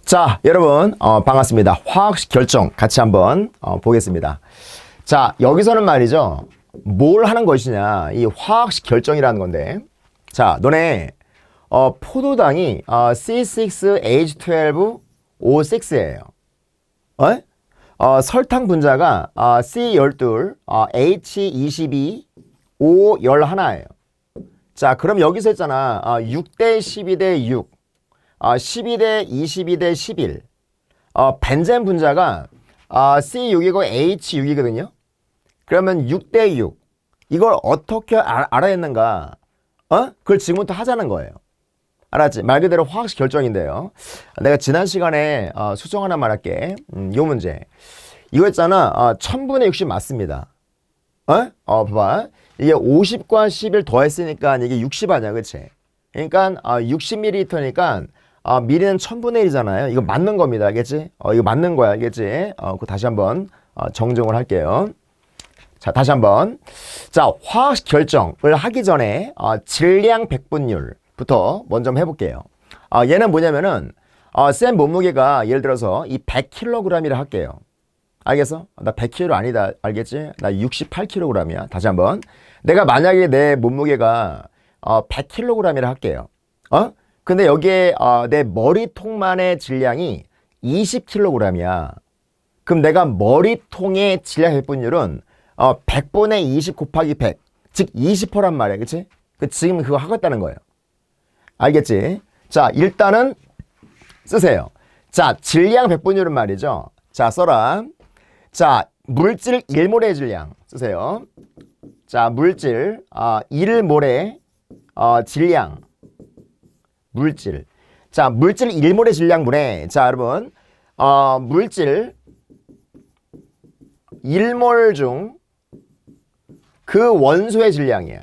자, 여러분, 반갑습니다. 화학식 결정 같이 한번 보겠습니다. 자, 여기서는 말이죠. 뭘 하는 것이냐. 이 화학식 결정이라는 건데. 자, 너네, 포도당이, C6H12O6예요. 설탕 분자가, C12, H22, O11예요. 자, 그럼 여기서 했잖아. 6대 12대 6. 12대 22대 11. 벤젠 분자가 C6이고 H6이거든요. 그러면 6대 6. 이걸 어떻게 알아야 했는가? 그걸 지금부터 하자는 거예요. 알았지? 말 그대로 화학식 결정인데요. 내가 지난 시간에 수정 하나 말할게. 요 문제. 이거 있잖아. 1000분의 60 맞습니다. 봐봐. 이게 50과 11 더했으니까 이게 60 아니야, 그치? 그러니까 60ml니까 미리는 1000분의 1이잖아요. 이거 맞는 겁니다. 알겠지? 이거 맞는 거야. 알겠지? 그거 다시 한번 정정을 할게요. 자, 다시 한번. 자, 화학식 결정을 하기 전에 질량 백분율부터 먼저 한번 해볼게요. 얘는 뭐냐면은 쌤 몸무게가 예를 들어서 이 100kg이라 할게요. 알겠어? 나 100kg 아니다. 알겠지? 나 68kg이야. 다시 한번. 내가 만약에 내 몸무게가 100kg이라 할게요. 근데 여기에 내 머리통만의 질량이 20kg이야. 그럼 내가 머리통의 질량 백분율은 100분의 20 곱하기 100, 즉 20%란 말이야. 그치? 지금 그거 하겠다는 거예요. 알겠지? 자, 일단은 쓰세요. 자, 질량 백분율은 말이죠. 자, 써라. 자, 물질 1몰의 질량 쓰세요. 자, 물질 1몰의 질량. 물질. 자, 물질 1몰의 질량분에, 자, 여러분, 물질 1몰 중 그 원소의 질량이야.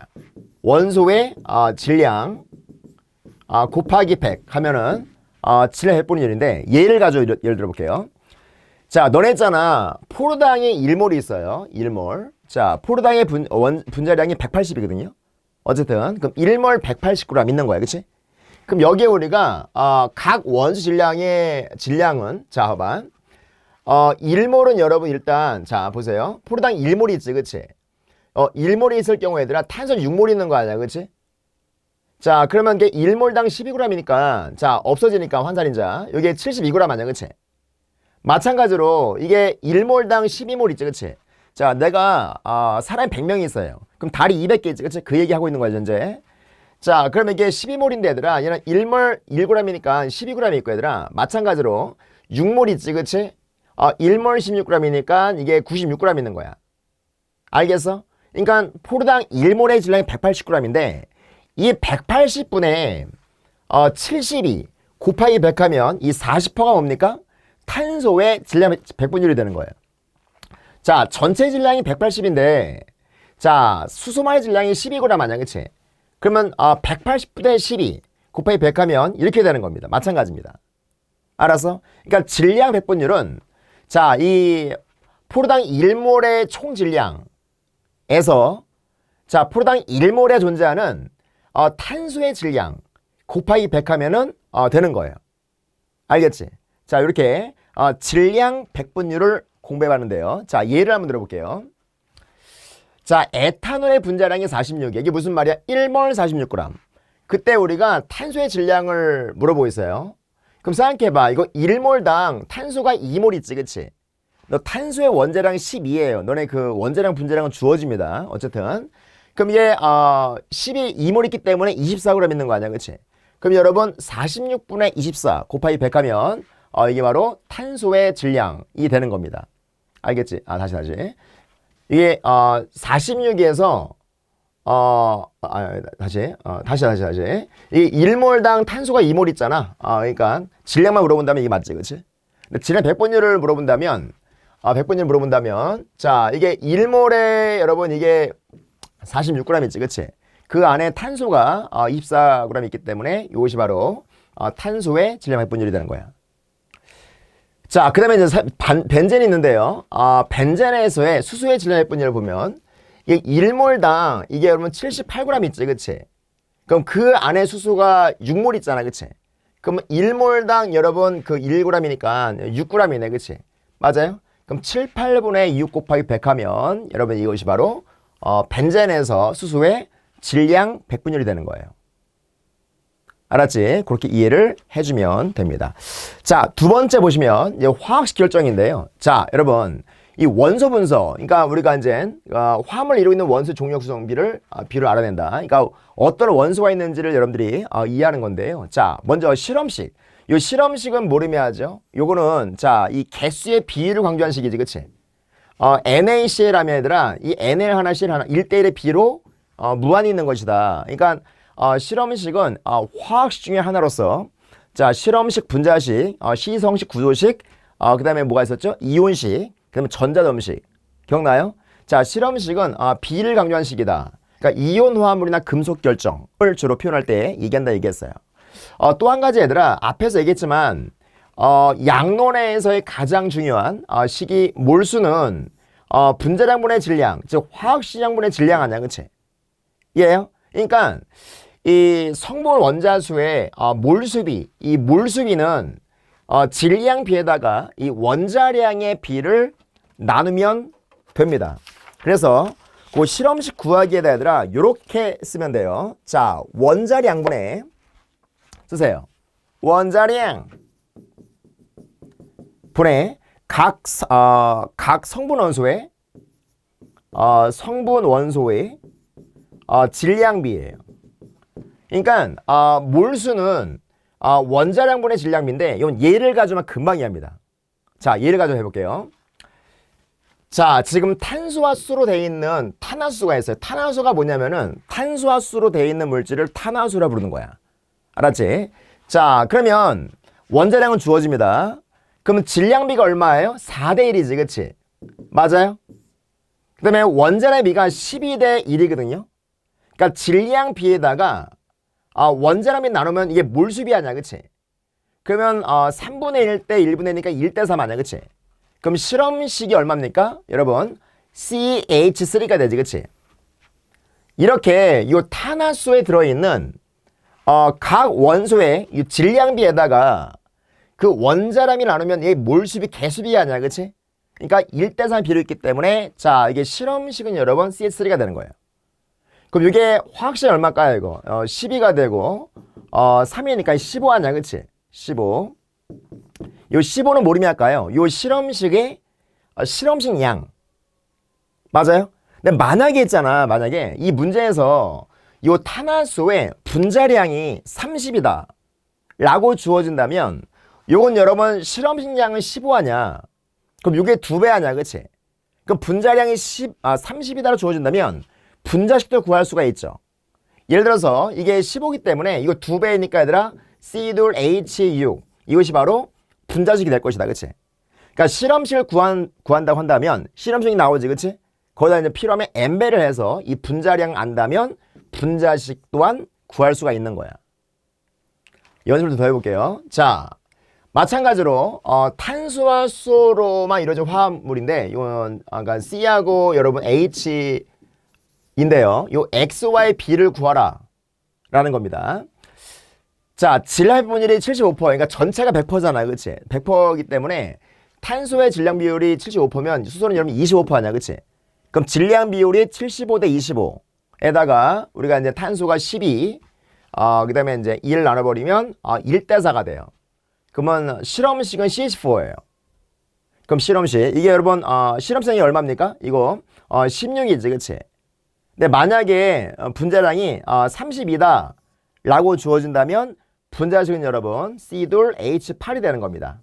원소의 질량 곱하기 100 하면은 질량 백분율인데, 예를 가지고 예를 들어 볼게요. 자, 너네 있잖아. 포도당이 1몰이 있어요. 1몰. 자, 포도당의 분자량이 180이거든요. 어쨌든 그럼 1몰 180g 있는 거야. 그치? 그럼 여기에 우리가 각 원소 질량의 질량은, 자, 봐봐. 1몰은 여러분 일단, 자, 보세요. 포도당 1몰이 있지, 그치? 1몰이 있을 경우 얘들아 탄소 6몰 있는 거 아니야, 그치? 자, 그러면 이게 1몰당 12g이니까, 자, 없어지니까 환산인자. 여기에 72g 아니야, 그치? 마찬가지로 이게 1몰당 12몰 있지, 그치? 자, 내가 사람이 100명이 있어요. 그럼 달이 200개 있지, 그치? 그 얘기하고 있는 거야, 현재. 자, 그러면 이게 12몰인데 얘들아, 얘는 1몰 1g이니까 12g 있고 얘들아, 마찬가지로 6몰 있지, 그치? 1몰 16g이니까 이게 96g 있는 거야. 알겠어? 그러니까 포도당 1몰의 질량이 180g인데 이 180분의 72 곱하기 100 하면 이 40%가 뭡니까? 탄소의 질량 백분율이 되는 거예요. 자, 전체 질량이 180인데 자, 수소만의 질량이 12g 아니야, 그치? 그러면 180분의 12 곱하기 100 하면 이렇게 되는 겁니다. 마찬가지입니다. 알았어? 그러니까 질량 백분율은, 자, 이 포도당 1몰의 총 질량에서, 자, 포도당 1몰에 존재하는 탄소의 질량 곱하기 100 하면은 되는 거예요. 알겠지? 자, 이렇게 질량 백분율을 공부해봤는데요. 자, 예를 한번 들어볼게요. 자, 에탄올의 분자량이 46. 이게 무슨 말이야? 1몰 46g. 그때 우리가 탄소의 질량을 물어보고 있어요. 그럼 생각해봐. 이거 1몰당 탄소가 2몰 있지, 그치? 너 탄소의 원자량이 12예요. 너네 그 원자량, 분자량은 주어집니다. 어쨌든. 그럼 이게 12몰 있기 때문에 24g 있는 거 아니야, 그치? 그럼 여러분 46분의 24 곱하기 100 하면 이게 바로 탄소의 질량이 되는 겁니다. 알겠지? 다시. 이게 46에서 다시. 이 1몰당 탄소가 2몰 있잖아. 그러니까 질량만 물어본다면 이게 맞지, 그렇지? 근데 질량 백분율을 물어본다면 자, 이게 1몰에 여러분 이게 46g 있지, 그렇지? 그 안에 탄소가 24g 있기 때문에 이것이 바로 탄소의 질량 백분율이 되는 거야. 자, 그 다음에 이제 벤젠이 있는데요. 벤젠에서의 수소의 질량 백분율을 보면 이게 1몰당 이게 여러분 78g 있지, 그치? 그럼 그 안에 수소가 6몰 있잖아, 그치? 그럼 1몰당 여러분 그 1g이니까 6g이네. 그치? 맞아요? 그럼 7, 8분의 6 곱하기 100 하면 여러분 이것이 바로 벤젠에서 수소의 질량 100분율이 되는 거예요. 알았지? 그렇게 이해를 해주면 됩니다. 자, 두 번째 보시면 이제 화학식 결정인데요. 자, 여러분 이 원소 분석, 그러니까 우리가 이제 화합을 이루고 있는 원소 종류 구성비를 비율을 알아낸다. 그러니까 어떤 원소가 있는지를 여러분들이 이해하는 건데요. 자, 먼저 실험식. 이 실험식은 뭐를 하죠? 요거는 자, 이 개수의 비율을 강조한 식이지, 그치? NaCl 하면 얘들아, 이 NL 하나, CL 하나 1대1의 비로 무한히 있는 것이다. 그러니까 실험식은 화학식 중에 하나로서 자, 실험식, 분자식, 시성식, 구조식, 그 다음에 뭐가 있었죠? 이온식, 그 다음에 전자점식. 기억나요? 자, 실험식은 비를 강조한 식이다. 그러니까 이온 화합물이나 금속 결정을 주로 표현할 때 얘기한다 얘기했어요. 또 한 가지 얘들아, 앞에서 얘기했지만 양론에서의 가장 중요한 식이 몰수는 분자량분의 질량, 즉 화학식량분의 질량 아니야, 그치? 이해해요? 그러니까 이 성분 원자수의 몰수비, 이 몰수비는 질량 비에다가 이 원자량의 비를 나누면 됩니다. 그래서 그 실험식 구하기에다 얘들아 이렇게 쓰면 돼요. 자, 원자량분의 쓰세요. 원자량 분의 각 성분 원소의 질량비예요. 그러니까 몰수는 원자량분의 질량비인데 이건 예를 가지면 금방 이해합니다. 자, 예를 가지고 해볼게요. 자, 지금 탄소와 수로 되어 있는 탄화수가 있어요. 탄화수가 뭐냐면은 탄소와 수로 되어 있는 물질을 탄화수라 부르는 거야. 알았지? 자, 그러면 원자량은 주어집니다. 그러면 질량비가 얼마예요? 4대1이지, 그치? 맞아요? 그 다음에 원자량의 비가 12대1이거든요. 그러니까 질량비에다가 원자량비 나누면 이게 몰수비 아니야, 그치? 그러면 3분의 1 대 1분의 1이니까 1대 3 아니야, 그치? 그럼 실험식이 얼마입니까? 여러분 CH3가 되지, 그치? 이렇게 이 탄화수에 들어있는 각 원소의 이 질량비에다가 그 원자량이 나누면 이게 몰수비 개수비 아니야, 그치? 그러니까 1대 3 비율이 있기 때문에 자, 이게 실험식은 여러분 CH3가 되는 거예요. 그럼 이게 화학식 얼마일까요, 이거? 12가 되고 3이니까 15 아니야, 그치? 15. 요 15는 뭐림이 할까요? 요 실험식의 실험식 양. 맞아요? 근데 만약에 있잖아, 만약에 이 문제에서 요 탄화수의 분자량이 30이다 라고 주어진다면 요건 여러분 실험식 양은 15 아냐? 그럼 요게 2배 아냐, 그치? 그럼 분자량이 30이다로 주어진다면 분자식도 구할 수가 있죠. 예를 들어서 이게 15이기 때문에 이거 2배니까 얘들아 C2H6 이것이 바로 분자식이 될 것이다, 그치? 그러니까 실험식을 구한다고 한다면 실험식이 나오지, 그치? 거기다 이제 필요하면 n배를 해서 이 분자량 안다면 분자식 또한 구할 수가 있는 거야. 연습을 좀 더 해볼게요. 자, 마찬가지로 탄소와 수소로만 이루어진 화합물인데 이건 그러니까 C하고 여러분 H인데요. 요 X와의 B를 구하라 라는 겁니다. 자, 질량 분율이 75%, 그러니까 전체가 100%잖아요, 그치? 100%이기 때문에 탄소의 질량 비율이 75%면 수소는 여러분 25% 아니야, 그치? 그럼 질량 비율이 75대 25에다가 우리가 이제 탄소가 12, 그 다음에 이제 2를 나눠버리면 1대 4가 돼요. 그러면 실험식은 CH4예요. 그럼 실험식, 이게 여러분 실험성이 얼마입니까? 이거 16이지, 그치? 근데 만약에 분자량이 32다 라고 주어진다면 분자식은 여러분 C2H8이 되는 겁니다.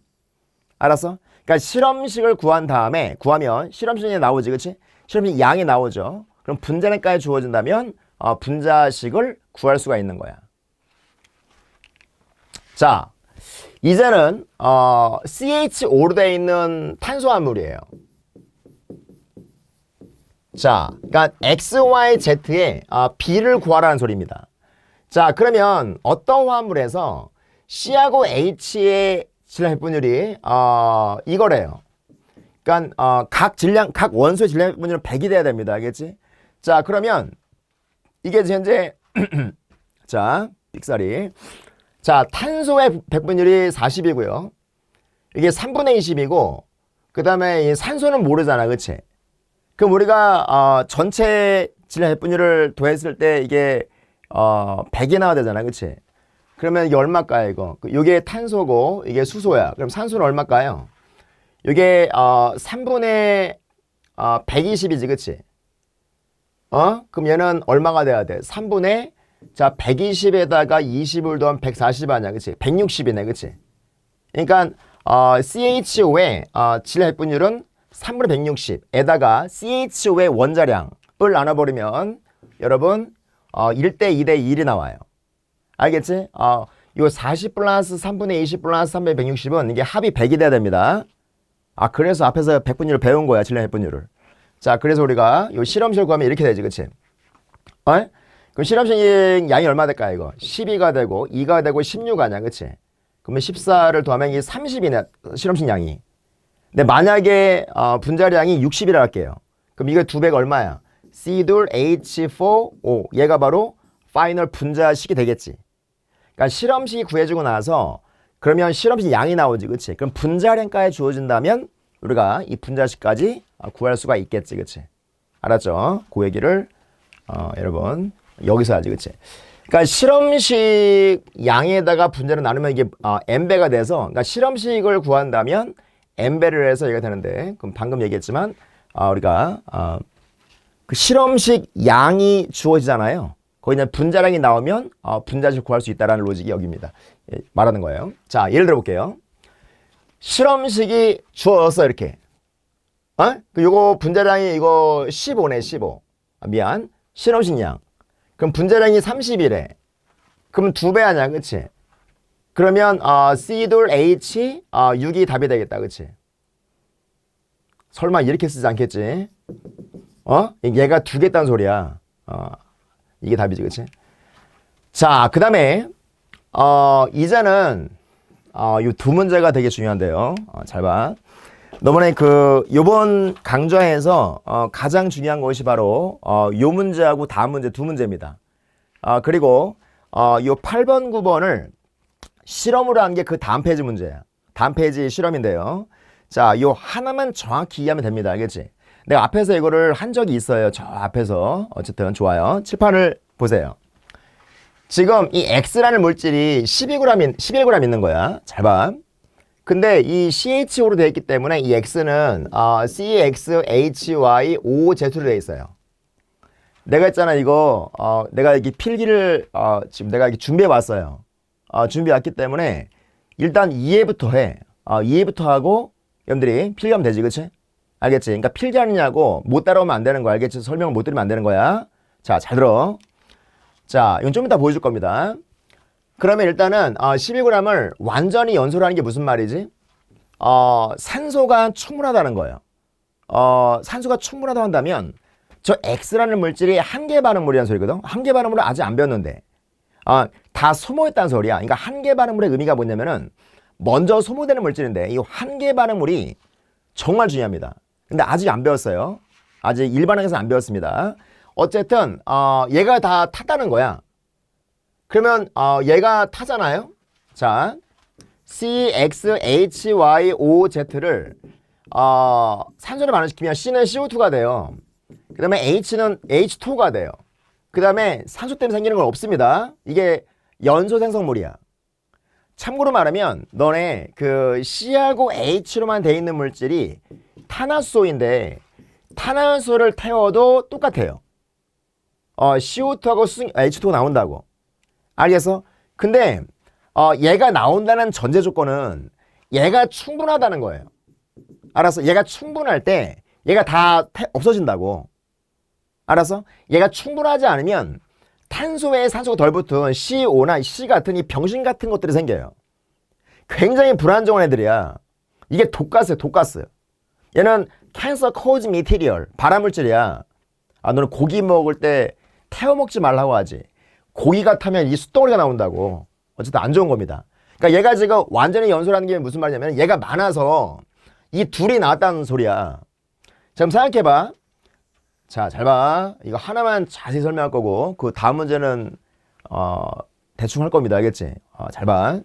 알았어? 그러니까 실험식을 구하면 실험식이 나오지, 그치? 실험식 양이 나오죠. 그럼 분자량까지 주어진다면 분자식을 구할 수가 있는 거야. 자, 이제는 CH5로 되어 있는 탄소화물이에요. 자, 그러니까 X, Y, Z의 B를 구하라는 소리입니다. 자, 그러면 어떤 화합물에서 C하고 H의 질량 합분율이 이거래요. 그러니까 각 원소의 질량 합분율은 100이 돼야 됩니다. 알겠지? 자, 그러면 이게 현재 자, 삑사리. 자, 탄소의 백분율이 40이고요. 이게 3분의 20이고, 그 다음에 산소는 모르잖아, 그치? 그럼 우리가 전체 질량 백분율을 더했을 때 이게 100이 나와야 되잖아, 그치? 그러면 이게 얼마일까요, 이거? 이게 탄소고 이게 수소야. 그럼 산소는 얼마일까요? 이게 3분의 120이지, 그치? 그럼 얘는 얼마가 돼야 돼? 3분의 120에다가 20을 더하면 140 아니야, 그치? 160이네, 그치? 그러니까 CHO의 질량 핵분율은 3분의 160에다가 CHO의 원자량을 나눠버리면 여러분 1대 2대 1이 나와요. 알겠지? 이거 40 플러스 3분의 20 플러스 3분의 160은 이게 합이 100이 돼야 됩니다. 그래서 앞에서 백분율을 배운 거야, 질량 핵분율을. 자, 그래서 우리가 이 실험실 구하면 이렇게 되지, 그치? 그럼 실험실 양이 얼마 될까요, 이거? 12가 되고 2가 되고 16 아니야, 그치? 그러면 14를 더하면 이게 30이네, 실험실 양이. 근데 만약에 분자량이 60이라 할게요. 그럼 이거 2배가 얼마야? C 둘 H4O. 얘가 바로 파이널 분자식이 되겠지. 그러니까 실험식이 구해주고 나서 그러면 실험식 양이 나오지, 그치? 그럼 분자량까지 주어진다면 우리가 이 분자식까지 구할 수가 있겠지, 그치? 알았죠? 그 얘기를 여러분 여기서 하지, 그치? 그러니까 실험식 양에다가 분자를 나누면 이게 n배가 돼서, 그러니까 실험식을 구한다면 n배를 해서 얘가 되는데, 그럼 방금 얘기했지만 우리가 그 실험식 양이 주어지잖아요. 거기는 분자량이 나오면 분자식을 구할 수 있다라는 로직이 여기입니다. 말하는 거예요. 자, 예를 들어 볼게요. 실험식이 주어졌어, 이렇게. 요거 분자량이 이거 15네, 15. 미안. 실험식 양. 그럼 분자량이 30이래. 그럼 2배 아니야, 그치? 그러면 C 둘 H 6이 답이 되겠다, 그치? 설마 이렇게 쓰지 않겠지? 얘가 2개 있다는 소리야. 이게 답이지, 그치? 자, 그 다음에 이제는 이 두 문제가 되게 중요한데요. 잘 봐. 너번에 요번 강좌에서 가장 중요한 것이 바로 요 문제하고 다음 문제 두 문제입니다. 그리고 요 8번, 9번을 실험으로 한 게 그 다음 페이지 문제야. 다음 페이지 실험인데요. 자, 요 하나만 정확히 이해하면 됩니다. 알겠지? 내가 앞에서 이거를 한 적이 있어요. 저 앞에서. 어쨌든 좋아요. 칠판을 보세요. 지금 이 X라는 물질이 11g 있는 거야. 잘 봐. 근데 이 CHO로 되어 있기 때문에 이 X는 CXHY5Z로 되어 있어요. 내가 했잖아, 이거. 내가 이게 필기를 지금 내가 이렇게 준비해 왔어요. 준비해 왔기 때문에 일단 이해부터 해. 이해부터 하고 여러분들이 필기하면 되지, 그치? 알겠지? 그러니까 필기하느냐고 못 따라오면 안 되는 거야. 알겠지? 설명을 못 드리면 안 되는 거야. 자, 잘 들어. 자, 이건 좀 이따 보여줄 겁니다. 그러면 일단은 11g을 완전히 연소를 하는 게 무슨 말이지? 산소가 충분하다는 거예요. 산소가 충분하다고 한다면 저 X라는 물질이 한계 반응물이라는 소리거든. 한계 반응물을 아직 안 배웠는데 다 소모했다는 소리야. 그러니까 한계 반응물의 의미가 뭐냐면은 먼저 소모되는 물질인데 이 한계 반응물이 정말 중요합니다. 근데 아직 안 배웠어요. 아직 일반학에서 안 배웠습니다. 어쨌든 얘가 다 탔다는 거야. 그러면 얘가 타잖아요. 자, CXHY5Z를 산소를 반응시키면 C는 CO2가 돼요. 그 다음에 H는 H2가 돼요. 그 다음에 산소 때문에 생기는 건 없습니다. 이게 연소 생성물이야. 참고로 말하면 너네 그 C하고 H로만 돼 있는 물질이 탄화수소인데 탄화수소를 태워도 똑같아요. CO2하고 H2가 나온다고. 알겠어? 근데 얘가 나온다는 전제 조건은 얘가 충분하다는 거예요. 알았어? 얘가 충분할 때 얘가 다 없어진다고. 알았어? 얘가 충분하지 않으면 탄소에 산소가 덜 붙은 CO나 C 같은 이 병신 같은 것들이 생겨요. 굉장히 불안정한 애들이야. 이게 독가스야, 독가스. 얘는 cancer cause material, 발암물질이야. 너는 고기 먹을 때 태워 먹지 말라고 하지. 고기가 타면 이 숯덩어리가 나온다고. 어쨌든 안 좋은 겁니다. 그러니까 얘가 지금 완전히 연소라는 게 무슨 말이냐면 얘가 많아서 이 둘이 나왔다는 소리야. 자, 그럼 생각해봐. 자, 잘 봐. 이거 하나만 자세히 설명할 거고 그 다음 문제는 대충 할 겁니다. 알겠지? 잘 봐.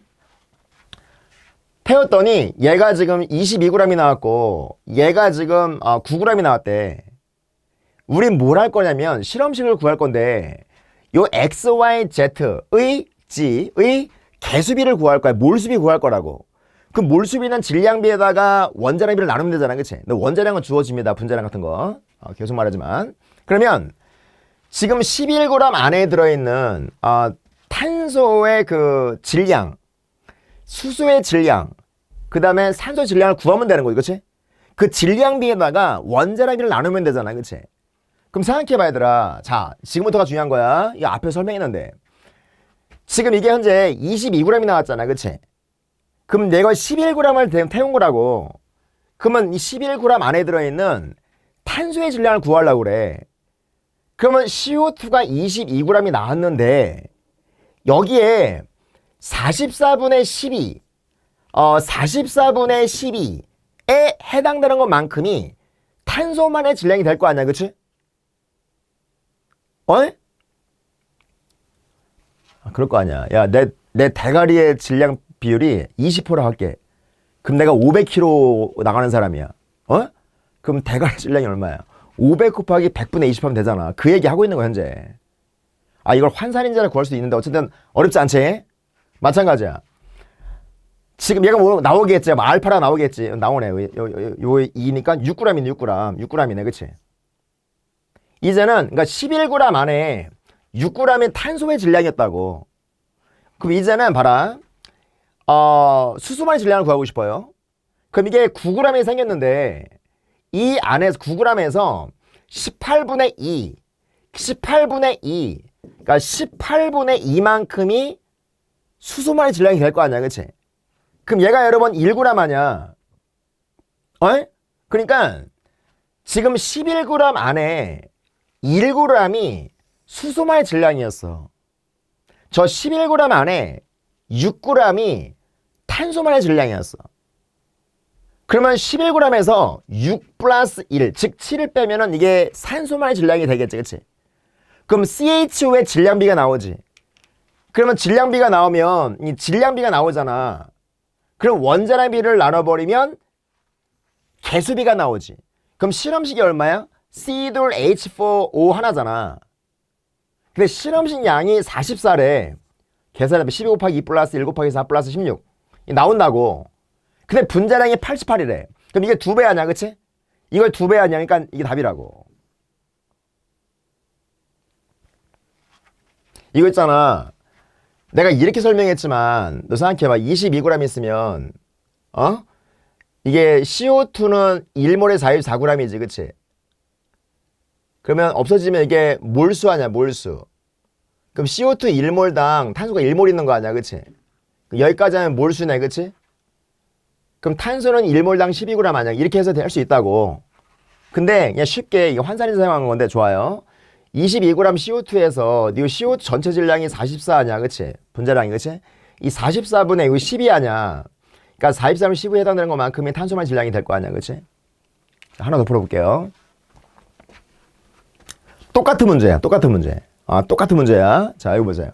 태웠더니 얘가 지금 22g이 나왔고 얘가 지금 9g이 나왔대. 우린 뭘 할 거냐면 실험식을 구할 건데 요 x, y, z의 g의 개수비를 구할 거야. 몰수비 구할 거라고. 그 몰수비는 질량비에다가 원자량비를 나누면 되잖아. 그치? 근데 원자량은 주어집니다. 분자량 같은 거. 계속 말하지만. 그러면 지금 11g 안에 들어있는 탄소의 그 질량, 수소의 질량, 그 다음에 산소 질량을 구하면 되는 거지. 그치? 그 질량비에다가 원자량비를 나누면 되잖아. 그치? 그럼 생각해봐 얘들아. 자, 지금부터가 중요한 거야. 이거 앞에 설명했는데 지금 이게 현재 22g이 나왔잖아. 그치? 그럼 내가 11g을 태운 거라고. 그러면 이 11g 안에 들어있는 탄소의 질량을 구하려고 그래. 그러면 CO2가 22g이 나왔는데 여기에 44분의 12 44분의 12에 해당되는 것만큼이 탄소만의 질량이 될 거 아니야. 그치? 그럴 거 아니야. 야, 내 대가리의 질량 비율이 20%라 할게. 그럼 내가 500kg 나가는 사람이야. 그럼 대가리 질량이 얼마야? 500 곱하기 100분의 20 하면 되잖아. 그 얘기 하고 있는 거 현재. 이걸 환산인자를 구할 수도 있는데 어쨌든 어렵지 않지? 마찬가지야. 지금 얘가 뭐 나오겠지? 알파라 나오겠지? 나오네. 요 2니까 6g이네. 6g이네. 그치? 이제는 그러니까 11g 안에 6g의 탄소의 질량이었다고. 그럼 이제는 봐라. 수소만의 질량을 구하고 싶어요. 그럼 이게 9g이 생겼는데 이 안에서 9g에서 18분의 2 그러니까 18분의 2만큼이 수소만의 질량이 될 거 아니야. 그치? 그럼 얘가 여러분 1g 아니야. 그러니까 지금 11g 안에 1g이 수소만의 질량이었어. 저 11g 안에 6g이 탄소만의 질량이었어. 그러면 11g에서 6 플러스 1, 즉 7을 빼면은 이게 산소만의 질량이 되겠지. 그치? 그럼 CHO의 질량비가 나오지. 그러면 질량비가 나오면 이 질량비가 나오잖아. 그럼 원자량비를 나눠버리면 개수비가 나오지. 그럼 실험식이 얼마야? C-둘 H4O 하나잖아. 근데 실험식 양이 44래. 계산해보면 12 곱하기 2 플러스 1 곱하기 4 플러스 16 나온다고. 근데 분자량이 88이래. 그럼 이게 2배 아니야. 그치? 이걸 2배 아니야. 그러니까 이게 답이라고. 이거 있잖아. 내가 이렇게 설명했지만 너 생각해봐. 22g 있으면 이게 CO2는 1몰에 44g이지. 그치? 그러면 없어지면 이게 몰수 아니야. 몰수. 그럼 CO2 1몰당 탄소가 1몰 있는 거 아니야. 그치? 여기까지 하면 몰수네. 그치? 그럼 탄소는 1몰당 12g 아니야. 이렇게 해서 할 수 있다고. 근데 그냥 쉽게 이게 환산해서 사용한 건데 좋아요. 22g CO2에서 네 CO2 전체 질량이 44 아니야. 그치? 분자량이. 그치? 이 44분의 12 아니야. 그러니까 44분의 15에 해당되는 것만큼이 탄소만 질량이 될 거 아니야. 그치? 하나 더 풀어볼게요. 똑같은 문제야. 똑같은 문제. 똑같은 문제야. 자, 이거 보세요.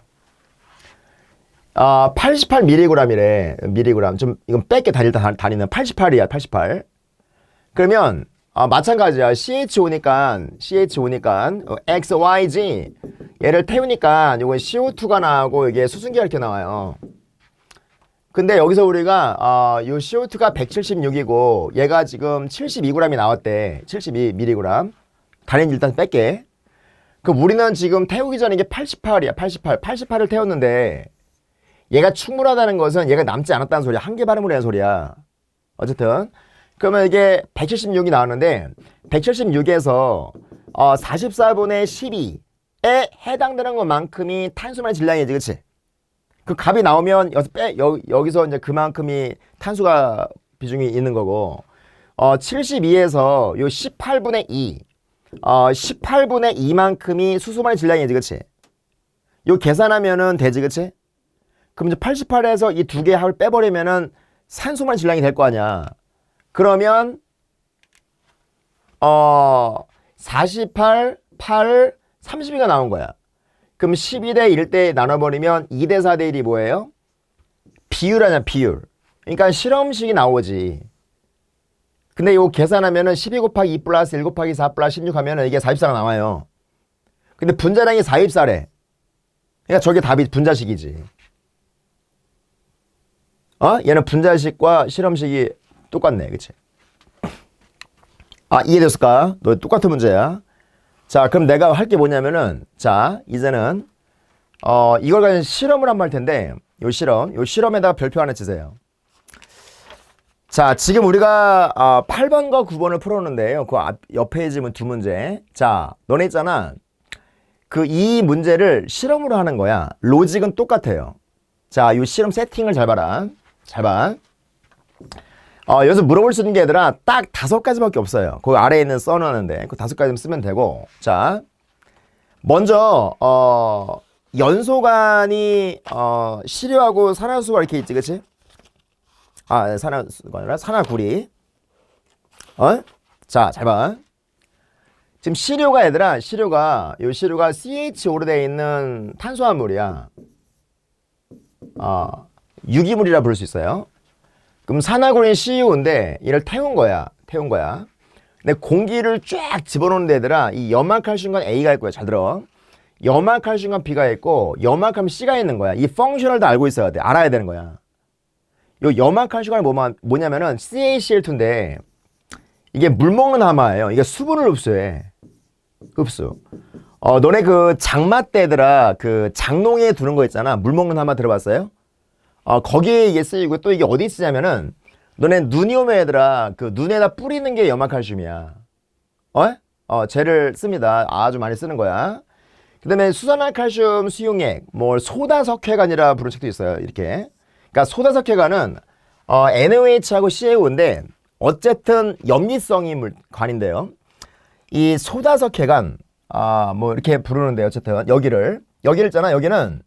88mg이래. 미리그램. 좀 이건 뺄게 다니는 88이야. 88. 그러면 마찬가지야. CHO니까 X, Y, Z 얘를 태우니까 이건 CO2가 나오고 이게 수증기가 이렇게 나와요. 근데 여기서 우리가 요 CO2가 176이고 얘가 지금 72g이 나왔대. 72mg. 단위는 일단 뺄게. 그럼 우리는 지금 태우기 전에 이게 88이야. 88을 태웠는데 얘가 충분하다는 것은 얘가 남지 않았다는 소리야. 한 개 발음을 하는 소리야. 어쨌든 그러면 이게 176이 나왔는데 176에서 44분의 12에 해당되는 것만큼이 탄소만의 질량이지. 그치? 그 값이 나오면 여기서 이제 그만큼이 탄소가 비중이 있는 거고 72에서 요 18분의 2 18분의 2만큼이 수소만의 질량이지. 그치? 요 계산하면은 되지. 그치? 그럼 이제 88에서 이 두 개 합을 빼버리면은 산소만의 질량이 될 거 아니야. 그러면 48, 8, 32가 나온 거야. 그럼 12대 1대 나눠버리면 2대 4대 1이 뭐예요? 비율 아니야, 비율. 그러니까 실험식이 나오지. 근데 이거 계산하면은 12 곱하기 2 플러스 1 곱하기 4 플러스 16 하면은 이게 4입사가 나와요. 근데 분자량이 4입사래. 그러니까 저게 답이 분자식이지. 얘는 분자식과 실험식이 똑같네. 그치? 이해됐을까? 너 똑같은 문제야. 자, 그럼 내가 할 게 뭐냐면은, 자, 이제는, 이걸 가지고 실험을 한번 할 텐데, 요 실험에다가 별표 하나 치세요. 자, 지금 우리가 8번과 9번을 풀었는데요. 그 옆에 지금 두 문제. 자, 너네 있잖아. 그 이 문제를 실험으로 하는 거야. 로직은 똑같아요. 자, 요 실험 세팅을 잘 봐라. 잘 봐. 여기서 물어볼 수 있는 게 얘들아 딱 5가지밖에 없어요. 그 아래에 있는 써놨는데 그 5가지만 쓰면 되고. 자, 먼저 연소관이 시료하고 산화수가 이렇게 있지, 그치? 산화수가 아니라 산화구리. 자, 잘 봐. 지금 시료가 얘들아, 시료가 CHO로 되어 있는 탄수화물이야. 유기물이라 부를 수 있어요. 그럼 산화구리는 CU인데 얘를 태운 거야. 근데 공기를 쫙 집어넣는 데들아 이 염화칼슘간 A가 있고요. 잘 들어. 염화칼슘간 B가 있고 염화칼슘 C가 있는 거야. 이 펑셔널을 다 알고 있어야 돼. 알아야 되는 거야. 요 염화칼슘간이 뭐냐면은 CaCl2인데 이게 물 먹는 하마예요. 이게 수분을 흡수해. 흡수. 너네 그 장마 때들아 그 장롱에 두는 거 있잖아. 물 먹는 하마 들어봤어요? 거기에 이게 쓰이고 또 이게 어디 쓰냐면은 너네 눈이 오면 얘들아 그 눈에다 뿌리는 게 염화칼슘이야. 젤을 씁니다. 아주 많이 쓰는 거야. 그 다음에 수산화칼슘 수용액 뭐 소다석회관이라 부르는 책도 있어요. 이렇게. 그러니까 소다석회관은 NaOH하고 CaO인데 어쨌든 염기성이 관인데요. 이 소다석회관 뭐 이렇게 부르는데 어쨌든 여기를 있잖아. 여기는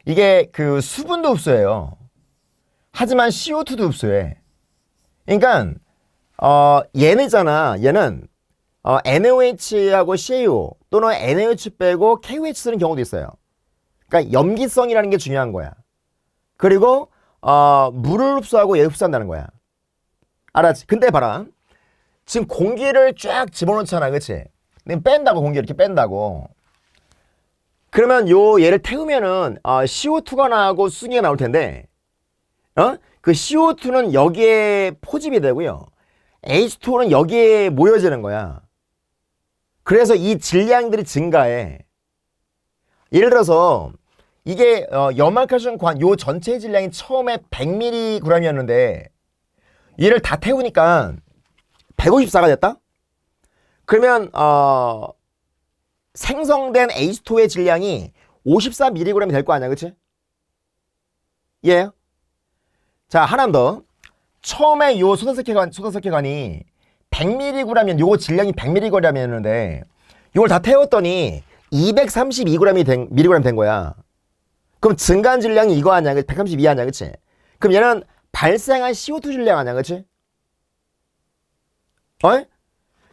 이게 그 수분도 흡수해요. 하지만 CO2도 흡수해. 그러니까 얘는 있잖아. 얘는 NaOH하고 CaO 또는 NaOH 빼고 KOH 쓰는 경우도 있어요. 그러니까 염기성이라는 게 중요한 거야. 그리고 물을 흡수하고 얘를 흡수한다는 거야. 알았지? 근데 봐라. 지금 공기를 쫙 집어넣잖아. 그치? 뺀다고 공기 이렇게 뺀다고. 그러면 얘를 태우면은 CO2가 나오고 수증기가 나올 텐데 그 CO2는 여기에 포집이 되고요. H2O는 여기에 모여지는 거야. 그래서 이 질량들이 증가해. 예를 들어서 이게 염화칼슘관 요 전체 질량이 처음에 100mg이었는데 얘를 다 태우니까 154가 됐다? 그러면 생성된 H2의 질량이 54mg이 될 거 아니야, 그치? 예. 자, 하나 더. 처음에 요 소다석회관이 100mg이면 요거 질량이 100mg이었는데 요걸 다 태웠더니 232mg 된 거야. 그럼 증가한 질량이 이거 아니야? 132 아니야, 그치? 그럼 얘는 발생한 CO2 질량 아니야, 그치?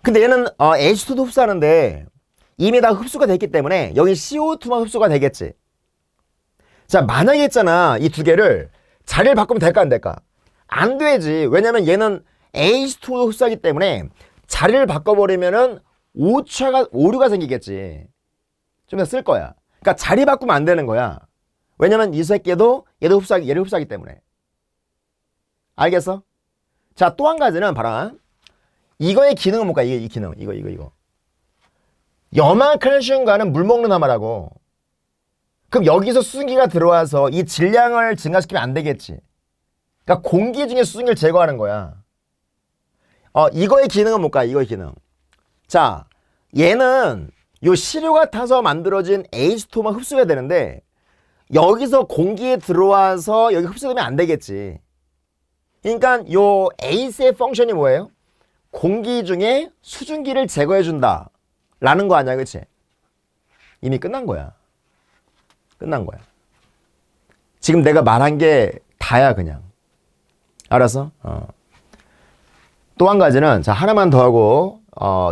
근데 얘는 H2도 흡수하는데 이미 다 흡수가 됐기 때문에 여기 CO2만 흡수가 되겠지. 자, 만약에 있잖아. 이 두 개를 자리를 바꾸면 될까 안 될까? 안 되지. 왜냐면 얘는 H2도 흡수하기 때문에 자리를 바꿔버리면은 오류가 생기겠지. 좀 더 쓸 거야. 그러니까 자리 바꾸면 안 되는 거야. 왜냐면 이 새끼도 얘를 흡수하기 때문에. 알겠어? 자, 또 한 가지는 봐라. 이거의 기능은 뭘까? 이 기능. 이거. 염화칼슘과는 물 먹는 하마라고. 그럼 여기서 수증기가 들어와서 이 질량을 증가시키면 안 되겠지. 그러니까 공기 중에 수증기를 제거하는 거야. 이거의 기능은 뭘까? 이거의 기능. 자, 얘는 요 시료가 타서 만들어진 H2만 흡수해야 되는데 여기서 공기에 들어와서 여기 흡수되면 안 되겠지. 그러니까 요 AC의 펑션이 뭐예요? 공기 중에 수증기를 제거해 준다 라는 거 아니야, 그치? 이미 끝난 거야. 지금 내가 말한 게 다야, 그냥. 알았어? 또 한 가지는, 자, 하나만 더 하고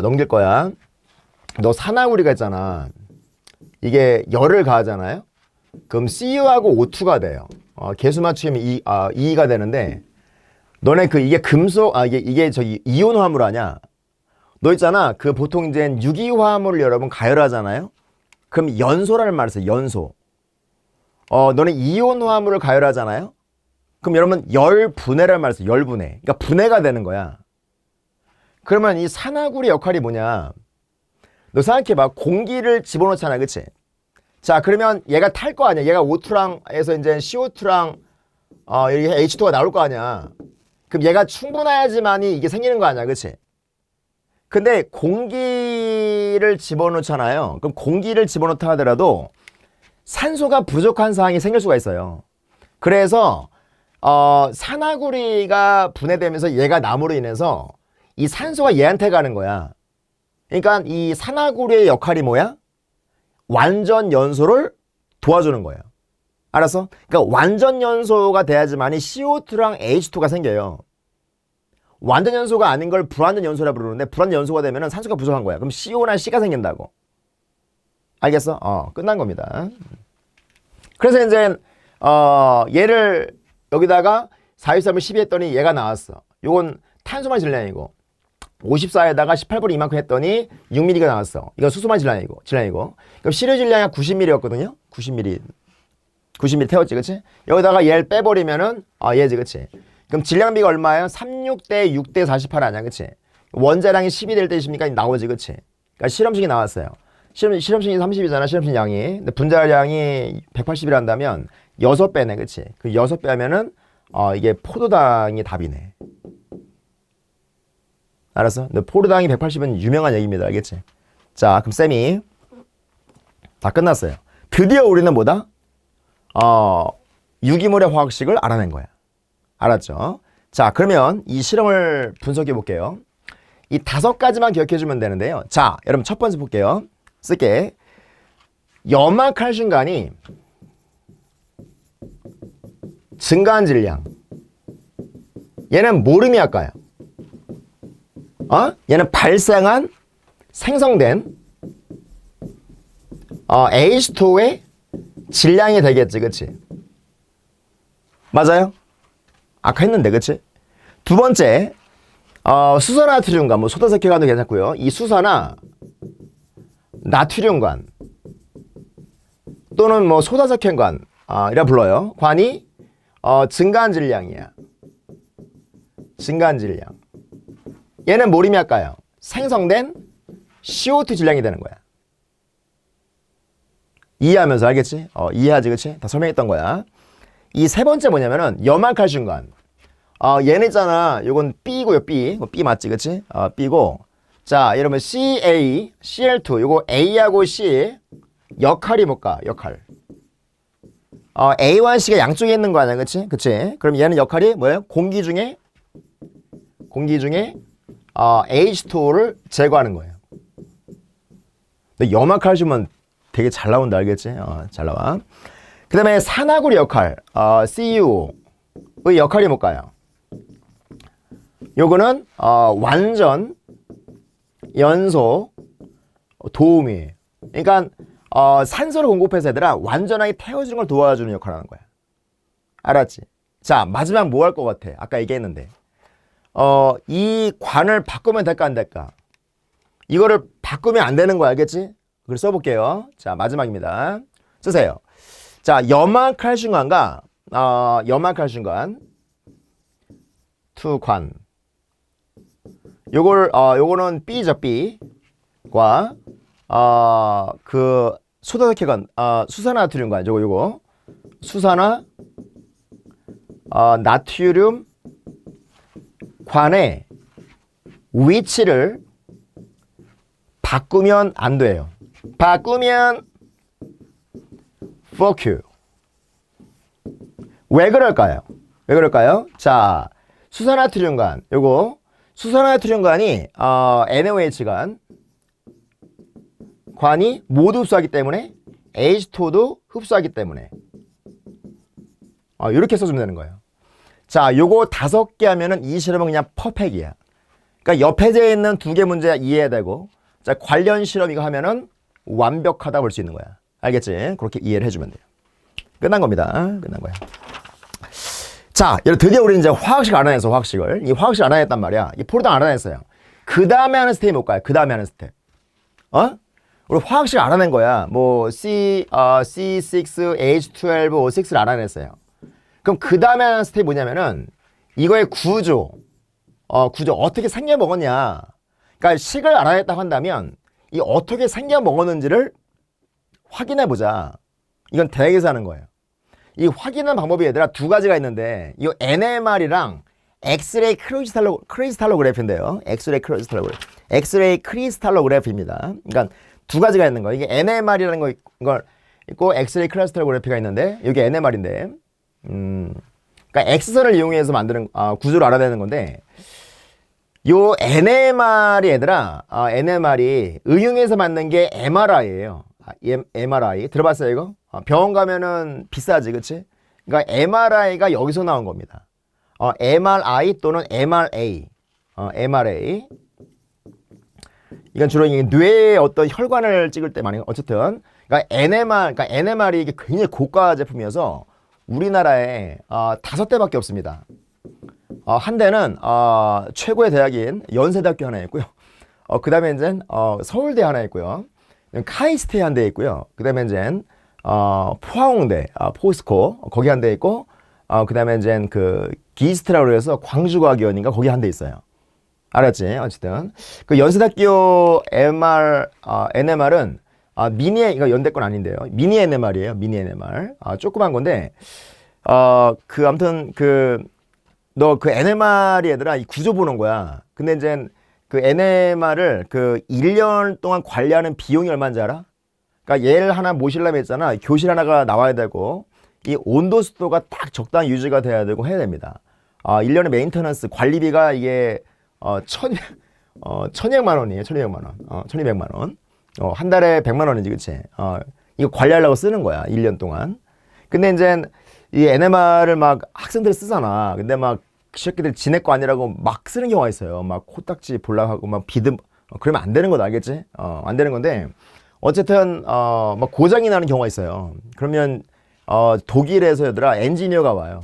넘길 거야. 너 산화구리가 있잖아. 이게 열을 가하잖아요. 그럼 Cu하고 O2가 돼요. 개수 맞추면 2가 되는데 너네 이게 금속 이게 저기 이온 화물 아냐? 너 있잖아. 그 보통 이제 유기화합물을 여러분 가열하잖아요. 그럼 연소라는 말을 써요. 연소. 너는 이온 화합물을 가열하잖아요. 그럼 여러분 열분해라는 말을 써요. 열분해. 그러니까 분해가 되는 거야. 그러면 이 산화구리 역할이 뭐냐? 너 생각해봐. 공기를 집어넣잖아, 그치? 자, 그러면 얘가 탈 거 아니야. 얘가 O2랑 해서 이제 CO2랑 이렇게 H2가 나올 거 아니야. 그럼 얘가 충분해야지만이 이게 생기는 거 아니야, 그치? 근데 공기를 집어넣잖아요. 그럼 공기를 집어넣다 하더라도 산소가 부족한 상황이 생길 수가 있어요. 그래서 산화구리가 분해되면서 얘가 남으로 인해서 이 산소가 얘한테 가는 거야. 그러니까 이 산화구리의 역할이 뭐야? 완전 연소를 도와주는 거예요. 알았어? 그러니까 완전 연소가 돼야지만이 CO2랑 H2가 생겨요. 완전 연소가 아닌 걸 불완전 연소라 부르는데 불완전 연소가 되면 산소가 부족한 거야. 그럼 CO나 C가 생긴다고. 알겠어? 끝난 겁니다. 그래서 이제 얘를 여기다가 423을 12 했더니 얘가 나왔어. 요건 탄소만 질량이고 54에다가 18분의 이만큼 했더니 6mm가 나왔어. 이건 수소만 질량이고. 그럼 시료 질량이 90mm였거든요. 90mm 태웠지, 그치? 여기다가 얘를 빼버리면은 얘지, 그치? 그럼 질량비가 얼마예요? 36대 6대 48 아니야, 그치? 원자량이 10이 될 때십니까? 나오지, 그치? 그러니까 실험식이 나왔어요. 실험식이 30이잖아, 실험식 양이. 근데 분자량이 180이란다면 6배네, 그치? 그 6배 하면은 이게 포도당이 답이네. 알았어? 근데 포도당이 180은 유명한 얘기입니다, 알겠지? 자, 그럼 쌤이 다 끝났어요. 드디어 우리는 뭐다? 유기물의 화학식을 알아낸 거야. 알았죠? 자, 그러면 이 실험을 분석해 볼게요. 이 5가지만 기억해 주면 되는데요. 자, 여러분 첫 번째 볼게요. 쓸게. 염화칼슘간이 증가한 질량. 얘는 뭘 의미할까요? 얘는 발생한 생성된 H2의 질량이 되겠지, 그치? 맞아요? 아까 했는데, 그치? 두 번째, 수소나트륨간, 뭐 소다석회관도 괜찮고요. 이 수소나 나트륨간 또는 뭐 소다석회관 이라 불러요. 관이 증가한 질량이야. 증가한 질량. 얘는 뭘 의미할까요? 생성된 CO2 질량이 되는 거야. 이해하면서 알겠지? 이해하지, 그치? 다 설명했던 거야. 이 세 번째 뭐냐면은 염화칼슘간. 얘는 있잖아. 요건 B고요, B. B 맞지, 그치? B고. 자, 여러분 CA, Cl2. 요거 A하고 C 역할이 뭘까? 역할. A와 C가 양쪽에 있는 거 아니야, 그치? 그치? 그럼 얘는 역할이 뭐예요? 공기 중에 H2를 제거하는 거예요. 근데 염화칼슘은 되게 잘 나온다, 알겠지? 잘 나와. 그 다음에 산화구리 역할, Cu의 역할이 뭘까요? 요거는 완전 연소 도우미. 그러니까 산소를 공급해서 얘들아 완전하게 태워주는 걸 도와주는 역할을 하는 거야. 알았지? 자, 마지막 뭐 할 것 같아? 아까 얘기했는데 이 관을 바꾸면 될까 안 될까? 이거를 바꾸면 안 되는 거 알겠지? 그걸 써볼게요. 자, 마지막입니다. 쓰세요. 자, 염화칼슘관과 염화칼슘관 투관. 요거는 B죠, B과 그 소다석회관, 수산화나트륨관, 요거 수산화 나트륨 관의 위치를 바꾸면 안 돼요. 바꾸면 fuck you. 왜 그럴까요? 자, 수산화나트륨관, 요거 수산화나트륨관이 NaOH간 관이 모두 흡수하기 때문에 H2도 흡수하기 때문에 이렇게 써주면 되는 거예요. 자, 요거 5개 하면은 이 실험은 그냥 퍼펙이야. 그러니까 옆에 있는 2개 문제 이해해야 되고, 자, 관련 실험 이거 하면은 완벽하다 볼 수 있는 거야. 알겠지? 그렇게 이해를 해주면 돼요. 끝난 겁니다. 끝난 거야. 자, 드디어 우리 이제 화학식 알아냈어, 화학식을. 이 화학식 알아냈단 말이야. 이 포르단 알아냈어요. 그 다음에 하는 스텝이 뭘까요? 그 다음에 하는 스텝. 우리 화학식 알아낸 거야. 뭐, C6H12O6를 알아냈어요. 그럼 그 다음에 하는 스텝이 뭐냐면은, 이거의 구조, 어떻게 생겨 먹었냐. 그러니까 식을 알아냈다고 한다면, 이 어떻게 생겨 먹었는지를 확인해 보자. 이건 대학에서 하는 거예요. 이 확인하는 방법이 얘들아 두 가지가 있는데, 이 NMR이랑 엑스레이 크리스탈로그래피인데요. 엑스레이 크리스탈로그래피입니다. 그러니까 두 가지가 있는 거예요. 이게 NMR이라는 걸 있고 엑스레이 크리스탈로그래피가 있는데, 이게 NMR인데, 그러니까 X선을 이용해서 만드는 구조를 알아내는 건데, 요 NMR이 얘들아, NMR이 응용해서 만든 게 MRI예요. MRI 들어봤어요 이거? 병원 가면은 비싸지, 그치? 그러니까 MRI가 여기서 나온 겁니다. MRI 또는 MRA, MRA. 이건 주로 뇌의 어떤 혈관을 찍을 때 많이, 어쨌든, 그러니까 NMR이 이게 굉장히 고가 제품이어서 우리나라에 5대밖에 없습니다. 한 대는 최고의 대학인 연세대학교 하나 있고요. 그 다음에 이제 서울대 하나 있고요. 카이스트에 한 대 있고요. 그 다음에 이제 포항대, 포스코 거기 한 대 있고, 그 다음에 이제 그 기스트라고 해서 광주과학위원인가 거기 한 대 있어요. 알았지? 어쨌든 그 연세대학교 NMR은 이거 연대 건 아닌데요. 미니 NMR이에요. 미니 NMR. 조그만 건데 아무튼 너 그 NMR이 얘들아 이 구조 보는 거야. 근데 이제 그 NMR을 그 1년 동안 관리하는 비용이 얼마인지 알아? 그러니까 얘를 하나 모시려면 했잖아. 교실 하나가 나와야 되고, 이 온도 습도가 딱 적당히 유지가 돼야 되고 해야 됩니다. 1년에 메인터넌스 관리비가 이게 1,200만 원이에요. 1,200만 원. 1,200만 원. 한 달에 100만 원이지, 그치? 이거 관리하려고 쓰는 거야. 1년 동안. 근데 이제 이 NMR을 막 학생들이 쓰잖아. 근데 막 새끼들 지네 거 아니라고 막 쓰는 경우가 있어요. 막 코딱지 볼락하고 막 비듬, 그러면 안 되는 거다, 알겠지? 안 되는 건데, 어쨌든 막 고장이 나는 경우가 있어요. 그러면 독일에서 얘들아 엔지니어가 와요.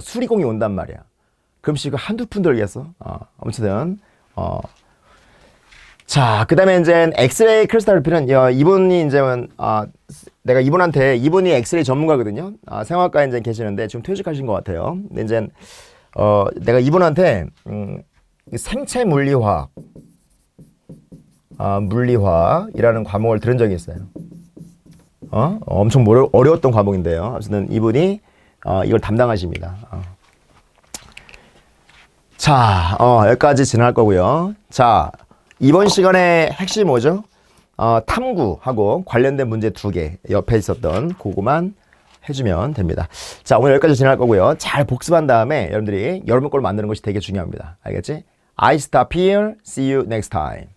수리공이 온단 말이야. 그럼 이거 한두 푼 들겠어? 아무튼 자, 그 다음에 이제 엑스레이 크리스탈로그래피는 이분이 이제 내가 이분이 엑스레이 전문가거든요. 생활과에 이제 계시는데 지금 퇴직하신 것 같아요. 근데 이제 내가 이분한테 생체 물리화학, 물리화학이라는 과목을 들은 적이 있어요. 엄청 어려웠던 과목인데요. 아무튼 이분이 이걸 담당하십니다. 자, 여기까지 진행할 거고요. 자, 이번 시간의 핵심이 뭐죠? 탐구하고 관련된 문제 2개 옆에 있었던 그거만 해주면 됩니다. 자, 오늘 여기까지 진행할 거고요. 잘 복습한 다음에 여러분들이 여러분 걸 만드는 것이 되게 중요합니다. 알겠지? I stop here. See you next time.